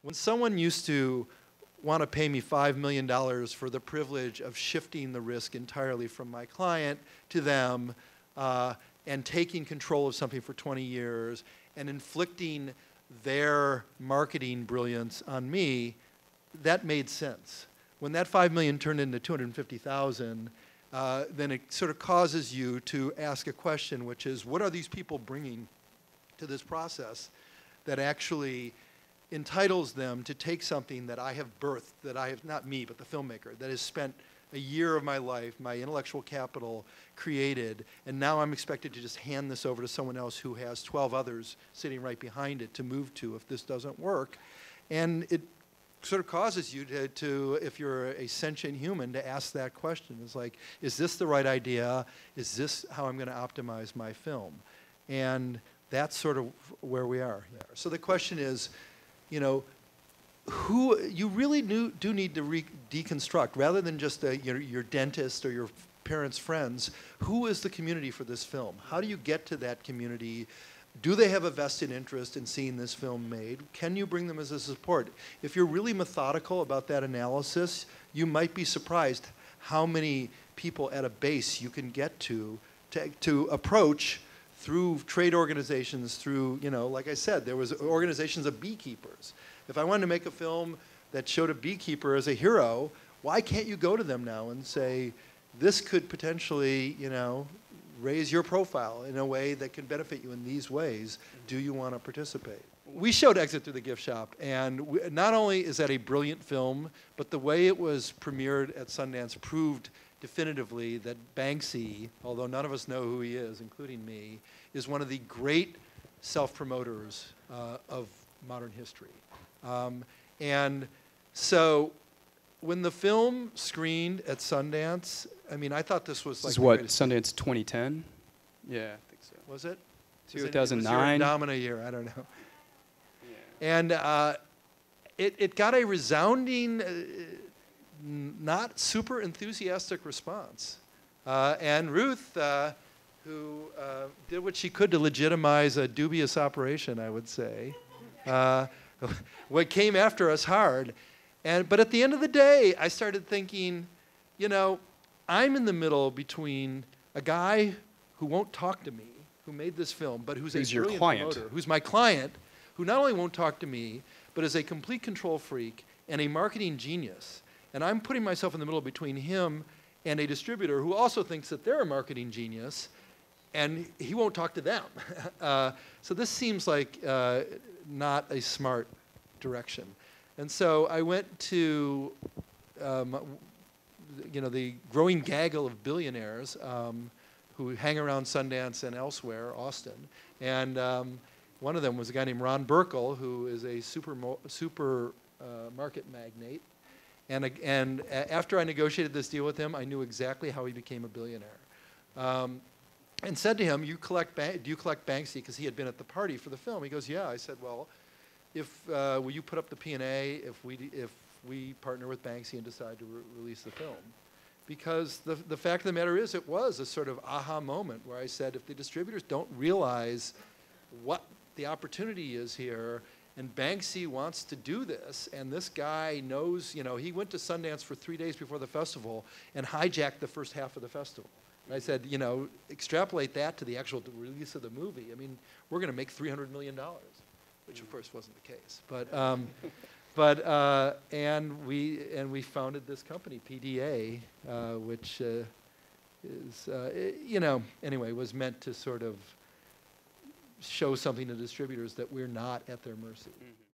When someone used to want to pay me $5 million for the privilege of shifting the risk entirely from my client to them and taking control of something for 20 years and inflicting their marketing brilliance on me, that made sense. When that $5 million turned into $250,000, then it sort of causes you to ask a question, which is, what are these people bringing to this process that actually entitles them to take something that I have birthed, that I have, not me, but the filmmaker, that has spent a year of my life, my intellectual capital created, and now I'm expected to just hand this over to someone else who has 12 others sitting right behind it to move to if this doesn't work. And it sort of causes you to, if you're a sentient human, to ask that question. It's like, is this the right idea? Is this how I'm going to optimize my film? And that's sort of where we are. So the question is, you know, who you really do need to deconstruct, rather than just your dentist or your parents' friends. Who is the community for this film? How do you get to that community? Do they have a vested interest in seeing this film made? Can you bring them as a support? If you're really methodical about that analysis, you might be surprised how many people at a base you can get to approach through trade organizations, through, you know, like I said, there was organizations of beekeepers. If I wanted to make a film that showed a beekeeper as a hero, why can't you go to them now and say, this could potentially, you know, raise your profile in a way that can benefit you in these ways. Do you want to participate? We showed Exit Through the Gift Shop, and not only is that a brilliant film, but the way it was premiered at Sundance proved definitively that Banksy, although none of us know who he is, including me, is one of the great self-promoters of modern history. And so when the film screened at Sundance, I mean, I thought this was like... This is what, Sundance 2010? Yeah, I think so. Was it? 2009? It was your Domina year, I don't know. Yeah. And it got a resounding, not super enthusiastic response. And Ruth, who did what she could to legitimize a dubious operation, I would say, what came after us hard. But at the end of the day, I started thinking, you know, I'm in the middle between a guy who won't talk to me, who made this film, but who's a brilliant promoter, who's my client, who not only won't talk to me, but is a complete control freak and a marketing genius. And I'm putting myself in the middle between him and a distributor who also thinks that they're a marketing genius, and he won't talk to them. So this seems like not a smart direction. And so I went to you know, the growing gaggle of billionaires who hang around Sundance and elsewhere, Austin. And one of them was a guy named Ron Burkle, who is a super market magnate. And after I negotiated this deal with him, I knew exactly how he became a billionaire. And said to him, do you collect Banksy? Because he had been at the party for the film. He goes, yeah. I said, well, will you put up the P&A if we partner with Banksy and decide to release the film? Because the fact of the matter is, it was a sort of aha moment where I said, if the distributors don't realize what the opportunity is here, and Banksy wants to do this, and this guy knows, you know, he went to Sundance for 3 days before the festival and hijacked the first half of the festival. And I said, you know, extrapolate that to the actual release of the movie. I mean, we're going to make $300 million, which of course wasn't the case. And we founded this company, PDA, which is, you know, anyway, was meant to sort of show something to distributors that we're not at their mercy. Mm-hmm.